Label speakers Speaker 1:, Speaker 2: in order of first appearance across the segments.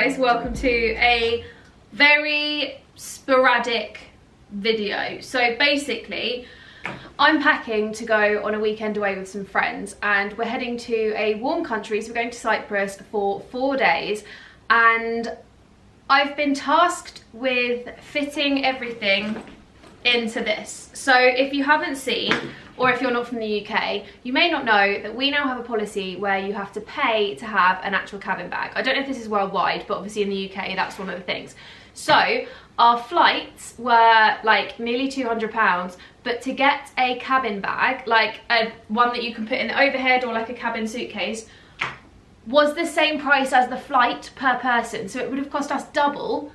Speaker 1: guys, welcome to a very sporadic video. So basically I'm packing to go on a weekend away with some friends and we're heading to a warm country, so we're going to Cyprus for 4 days, and I've been tasked with fitting everything into this. So if you haven't seen, or if you're not from the UK, you may not know that we now have a policy where you have to pay to have an actual cabin bag. I don't know if this is worldwide, but obviously in the UK that's one of the things. So our flights were like nearly £200, but to get a cabin bag, like one that you can put in the overhead or like a cabin suitcase, was the same price as the flight per person. So it would have cost us double,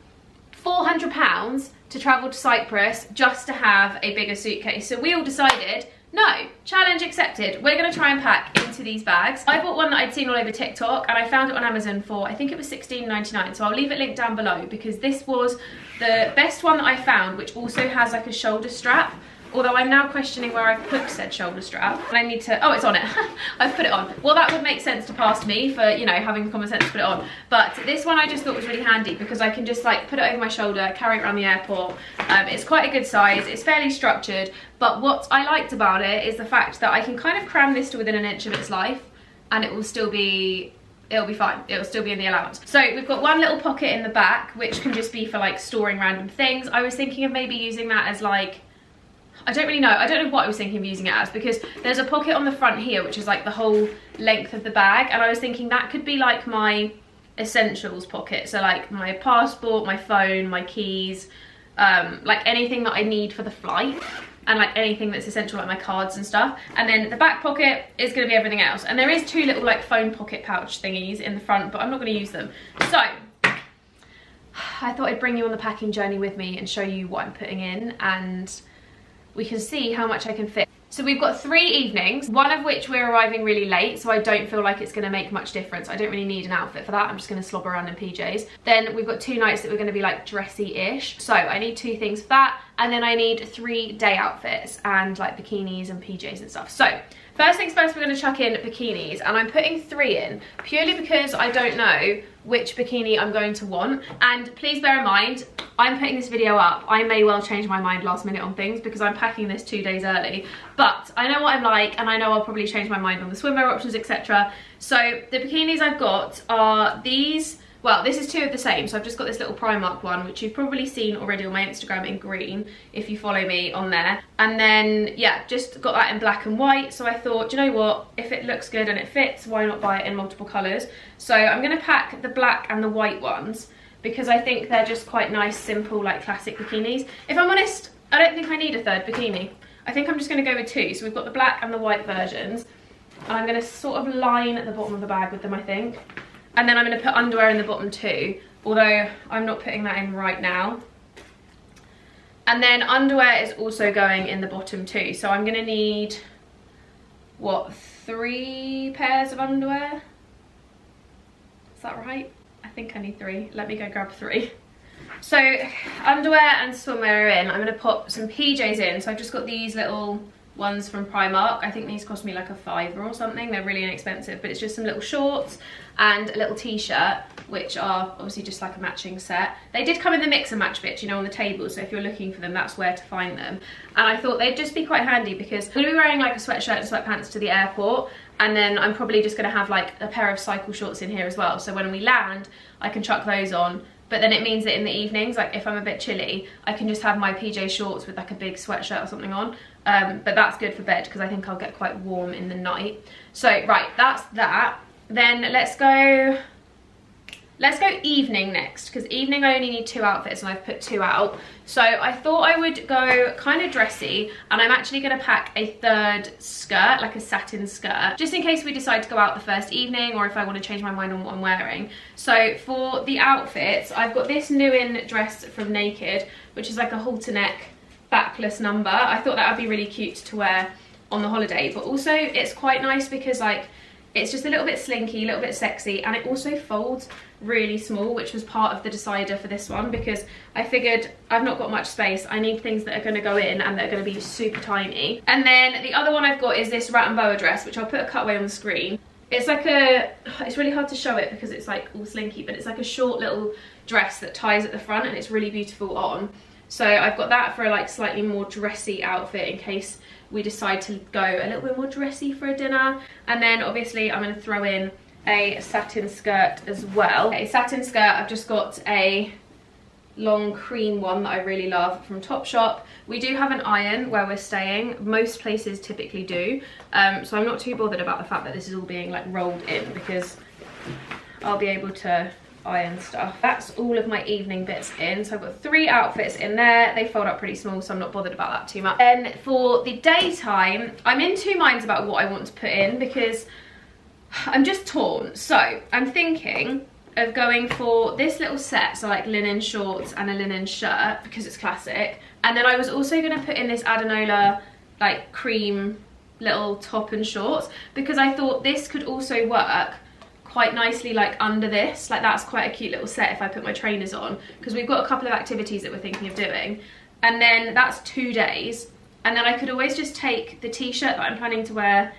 Speaker 1: £400 to travel to Cyprus just to have a bigger suitcase. So we all decided, no, challenge accepted. We're gonna try and pack into these bags. I bought one that I'd seen all over TikTok and I found it on Amazon for, I think it was $16.99. So I'll leave it linked down below because this was the best one that I found, which also has like a shoulder strap. Although I'm now questioning where I've put said shoulder strap. And I need to, oh, it's on it. I've put it on. Well, that would make sense to pass me for, you know, having the common sense to put it on. But this one I just thought was really handy because I can just like put it over my shoulder, carry it around the airport. It's quite a good size. It's fairly structured. But what I liked about it is the fact that I can kind of cram this to within an inch of its life and it will still be, it'll be fine. It'll still be in the allowance. So we've got one little pocket in the back, which can just be for like storing random things. I was thinking of maybe using that as like, I don't really know. I don't know what I was thinking of using it as, because there's a pocket on the front here, which is like the whole length of the bag. And I was thinking that could be like my essentials pocket. So like my passport, my phone, my keys, like anything that I need for the flight. And like anything that's essential, like my cards and stuff. And then the back pocket is going to be everything else. And there is two little like phone pocket pouch thingies in the front, but I'm not going to use them. So I thought I'd bring you on the packing journey with me and show you what I'm putting in, and we can see how much I can fit. So we've got 3 evenings, one of which we're arriving really late, so I don't feel like it's gonna make much difference. I don't really need an outfit for that. I'm just gonna slobber around in PJs. Then we've got 2 nights that we're gonna be like dressy-ish. So I need 2 things for that. And then I need 3 day outfits and like bikinis and PJs and stuff. So first things first, we're gonna chuck in bikinis, and I'm putting 3 in purely because I don't know which bikini I'm going to want. And please bear in mind, I'm putting this video up, I may well change my mind last minute on things because I'm packing this 2 days early, but I know what I'm like and I know I'll probably change my mind on the swimwear options, etc. So the bikinis I've got are these. Well, this is 2 of the same, so I've just got this little Primark one, which you've probably seen already on my Instagram in green, if you follow me on there. And then, yeah, just got that in black and white, so I thought, you know what, if it looks good and it fits, why not buy it in multiple colours? So I'm going to pack the black and the white ones, because I think they're just quite nice, simple, like classic bikinis. If I'm honest, I don't think I need a 3rd bikini. I think I'm just going to go with 2. So we've got the black and the white versions, and I'm going to sort of line at the bottom of the bag with them, I think. And then I'm going to put underwear in the bottom too, although I'm not putting that in right now. And then underwear is also going in the bottom too. So I'm going to need, what, 3 pairs of underwear? Is that right? I think I need 3. Let me go grab 3. So underwear and swimwear are in. I'm going to pop some PJs in. So I've just got these little ones from Primark. I think these cost me like a £5 or something. They're really inexpensive, but it's just some little shorts and a little t-shirt, which are obviously just like a matching set. They did come in the mix and match bits, you know, on the table, so if you're looking for them, that's where to find them. And I thought they'd just be quite handy because I'm gonna be wearing like a sweatshirt and sweatpants to the airport, and then I'm probably just gonna have like a pair of cycle shorts in here as well, so when we land I can chuck those on. But then it means that in the evenings, like if I'm a bit chilly, I can just have my PJ shorts with like a big sweatshirt or something on. But that's good for bed because I think I'll get quite warm in the night. So right, that's that. Then let's go evening next, because evening I only need 2 outfits and I've put 2 out. So I thought I would go kind of dressy, and I'm actually going to pack a 3rd skirt, like a satin skirt, just in case we decide to go out the first evening, or if I want to change my mind on what I'm wearing. So for the outfits, I've got this new in dress from Naked, which is like a halter neck backless number. I thought that would be really cute to wear on the holiday, but also it's quite nice because like it's just a little bit slinky, a little bit sexy, and it also folds really small, which was part of the decider for this one because I figured I've not got much space. I need things that are going to go in and that are going to be super tiny. And then the other one I've got is this rat and boa dress, which I'll put a cutaway on the screen. It's like a, it's really hard to show it because it's like all slinky, but it's like a short little dress that ties at the front and it's really beautiful on. So I've got that for a like slightly more dressy outfit in case we decide to go a little bit more dressy for a dinner. And then obviously I'm going to throw in a satin skirt as well. A satin skirt, I've just got a long cream one that I really love from Topshop. We do have an iron where we're staying. Most places typically do. So I'm not too bothered about the fact that this is all being like rolled in because I'll be able to iron stuff. That's all of my evening bits in. So I've got 3 outfits in there. They fold up pretty small, so I'm not bothered about that too much. Then for the daytime, I'm in 2 minds about what I want to put in because I'm just torn. So I'm thinking of going for this little set, so like linen shorts and a linen shirt because it's classic. And then I was also going to put in this Adenola like cream little top and shorts because I thought this could also work quite nicely like under this. Like that's quite a cute little set if I put my trainers on, because we've got a couple of activities that we're thinking of doing, and then that's 2 days. And then I could always just take the t-shirt that I'm planning to wear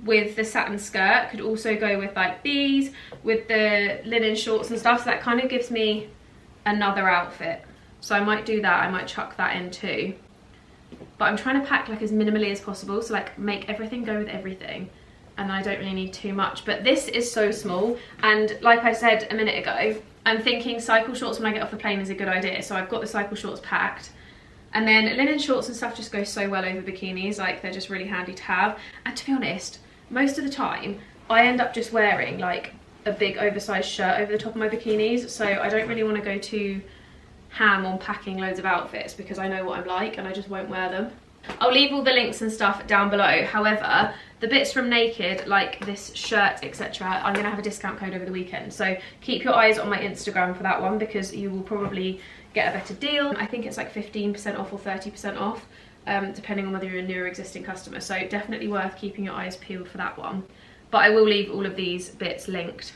Speaker 1: with the satin skirt, could also go with like these, with the linen shorts and stuff, so that kind of gives me another outfit. So I might do that, I might chuck that in too. But I'm trying to pack like as minimally as possible, so like make everything go with everything, and I don't really need too much. But this is so small, and like I said a minute ago, I'm thinking cycle shorts when I get off the plane is a good idea, so I've got the cycle shorts packed. And then linen shorts and stuff just go so well over bikinis, like they're just really handy to have. And to be honest, most of the time I end up just wearing like a big oversized shirt over the top of my bikinis, so I don't really want to go too ham on packing loads of outfits because I know what I'm like and I just won't wear them. I'll leave all the links and stuff down below. However, the bits from Naked, like this shirt, etc., I'm going to have a discount code over the weekend. So keep your eyes on my Instagram for that one because you will probably get a better deal. I think it's like 15% off or 30% off, depending on whether you're a new or existing customer. So definitely worth keeping your eyes peeled for that one. But I will leave all of these bits linked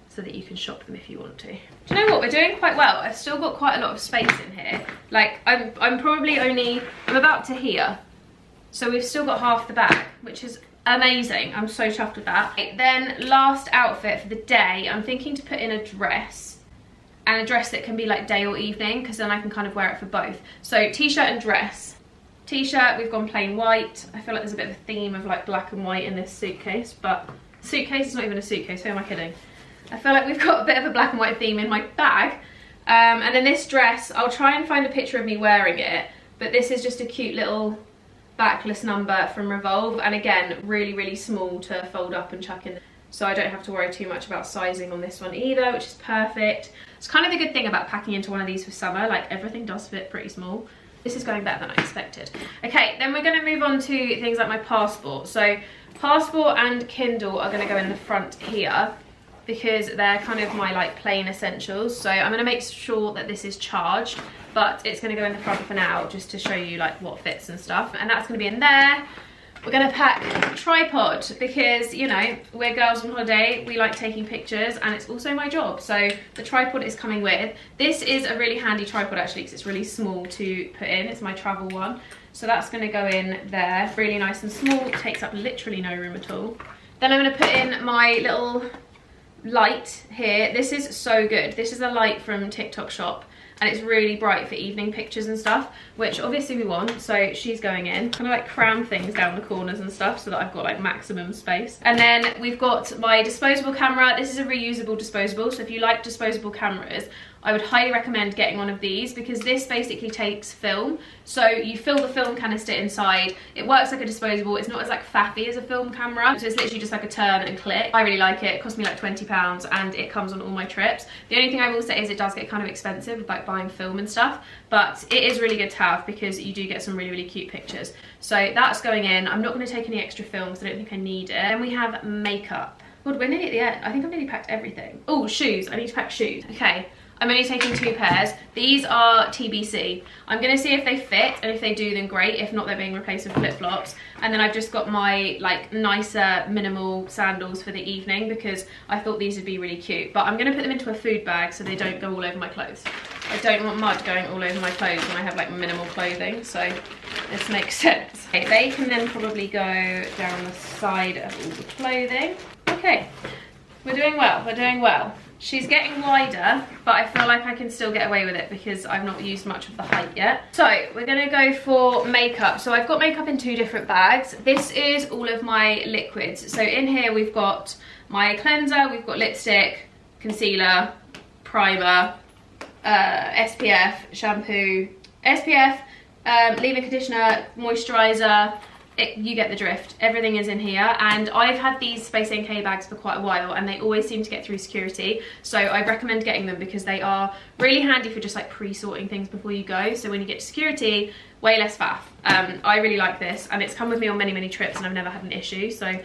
Speaker 1: so that you can shop them if you want to. Do you know what? We're doing quite well. I've still got quite a lot of space in here. Like I'm probably only, I'm about to here. So we've still got half the bag, which is amazing. I'm so chuffed with that. Okay, then last outfit for the day, I'm thinking to put in a dress, and a dress that can be like day or evening, because then I can kind of wear it for both. So t-shirt and dress. T-shirt, we've gone plain white. I feel like there's a bit of a theme of like black and white in this suitcase, but suitcase is not even a suitcase, who am I kidding? I feel like we've got a bit of a black and white theme in my bag. And then this dress, I'll try and find a picture of me wearing it, but this is just a cute little backless number from Revolve, and again, really, really small to fold up and chuck in. So I don't have to worry too much about sizing on this one either, which is perfect. It's kind of a good thing about packing into one of these for summer, like everything does fit pretty small. This is going better than I expected. Okay, then we're gonna move on to things like my passport. So passport and Kindle are gonna go in the front here because they're kind of my like plain essentials. So I'm gonna make sure that this is charged, but it's gonna go in the front for now just to show you like what fits and stuff. And that's gonna be in there. We're gonna pack a tripod because, you know, we're girls on holiday, we like taking pictures, and it's also my job. So the tripod is coming with. This is a really handy tripod actually because it's really small to put in. It's my travel one. So that's gonna go in there, really nice and small. It takes up literally no room at all. Then I'm gonna put in my little light here. This is so good. This is a light from TikTok shop, and it's really bright for evening pictures and stuff, which obviously we want, so she's going in. Kind of like cram things down the corners and stuff so that I've got like maximum space. And then we've got my disposable camera. This is a reusable disposable, so if you like disposable cameras, I would highly recommend getting one of these because this basically takes film. So you fill the film canister inside. It works like a disposable. It's not as like faffy as a film camera. So it's literally just like a turn and click. I really like it. It cost me like £20 and it comes on all my trips. The only thing I will say is it does get kind of expensive with like buying film and stuff, but it is really good to have because you do get some really, really cute pictures. So that's going in. I'm not going to take any extra film because I don't think I need it. Then we have makeup. God, we're nearly at the end. I think I've nearly packed everything. Oh, shoes. I need to pack shoes. Okay. I'm only taking 2 pairs. These are TBC. I'm gonna see if they fit, and if they do, then great. If not, they're being replaced with flip-flops. And then I've just got my like nicer minimal sandals for the evening because I thought these would be really cute. But I'm gonna put them into a food bag so they don't go all over my clothes. I don't want mud going all over my clothes when I have like minimal clothing, so this makes sense. Okay, they can then probably go down the side of all the clothing. Okay, we're doing well, we're doing well. She's getting wider, but I feel like I can still get away with it because I've not used much of the height yet. So we're gonna go for makeup. So I've got makeup in 2 different bags. This is all of my liquids. So in here we've got my cleanser, we've got lipstick, concealer, primer, SPF, shampoo, SPF, leave-in conditioner, moisturiser. You get the drift. Everything is in here, and I've had these Space NK bags for quite a while and they always seem to get through security, so I recommend getting them because they are really handy for just like pre-sorting things before you go, so when you get to security, way less faff. I really like this, and it's come with me on many trips and I've never had an issue, so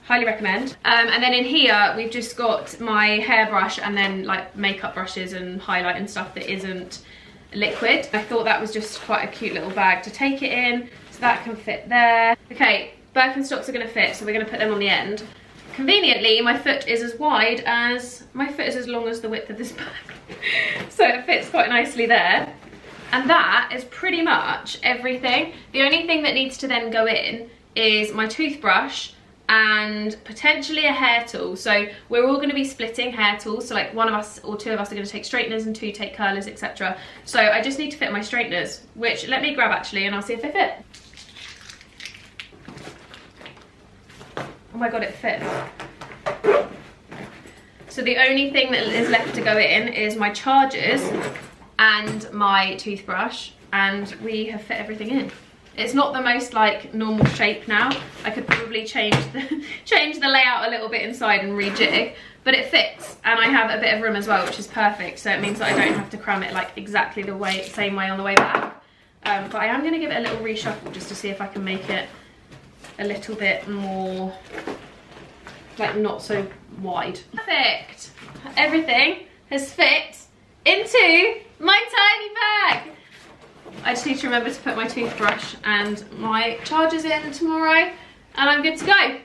Speaker 1: highly recommend. And then in here we've just got my hairbrush and then like makeup brushes and highlight and stuff that isn't liquid. I thought that was just quite a cute little bag to take it in. So that can fit there. Okay, Birkenstocks are gonna fit, so we're gonna put them on the end. Conveniently, my foot is as long as the width of this bag. So it fits quite nicely there. And that is pretty much everything. The only thing that needs to then go in is my toothbrush and potentially a hair tool. So we're all gonna be splitting hair tools. So like one of us or 2 of us are gonna take straighteners and 2 take curlers, etc. So I just need to fit my straighteners, which let me grab actually and I'll see if they fit. Oh my god, it fits. So the only thing that is left to go in is my chargers and my toothbrush, and we have fit everything in. It's not the most like normal shape now. I could probably change the layout a little bit inside and rejig, but it fits, and I have a bit of room as well, which is perfect. So it means that I don't have to cram it like exactly the same way on the way back. But I am gonna give it a little reshuffle just to see if I can make it a little bit more like not so wide. Perfect. Everything has fit into my tiny bag. I just need to remember to put my toothbrush and my chargers in tomorrow and I'm good to go.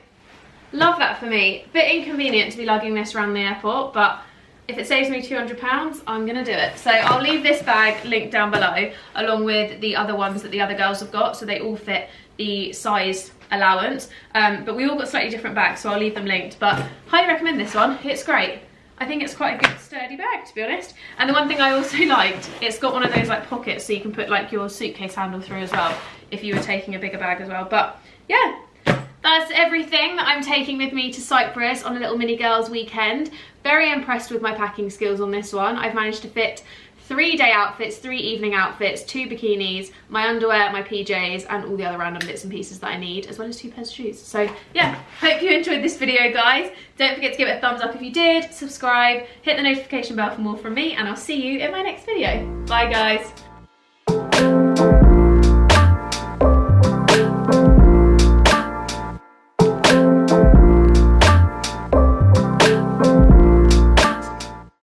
Speaker 1: Love that for me. Bit inconvenient to be lugging this around the airport, but if it saves me £200, I'm gonna do it. So I'll leave this bag linked down below along with the other ones that the other girls have got, so they all fit the size allowance. But we all got slightly different bags, so I'll leave them linked. But highly recommend this one, it's great. I think it's quite a good sturdy bag, to be honest. And the one thing I also liked, it's got one of those like pockets so you can put like your suitcase handle through as well if you were taking a bigger bag as well. But yeah, that's everything that I'm taking with me to Cyprus on a little mini girls weekend. Very impressed with my packing skills on this one. I've managed to fit 3 day outfits, 3 evening outfits, 2 bikinis, my underwear, my PJs, and all the other random bits and pieces that I need, as well as 2 pairs of shoes. So yeah, hope you enjoyed this video, guys. Don't forget to give it a thumbs up if you did, subscribe, hit the notification bell for more from me, and I'll see you in my next video. Bye, guys.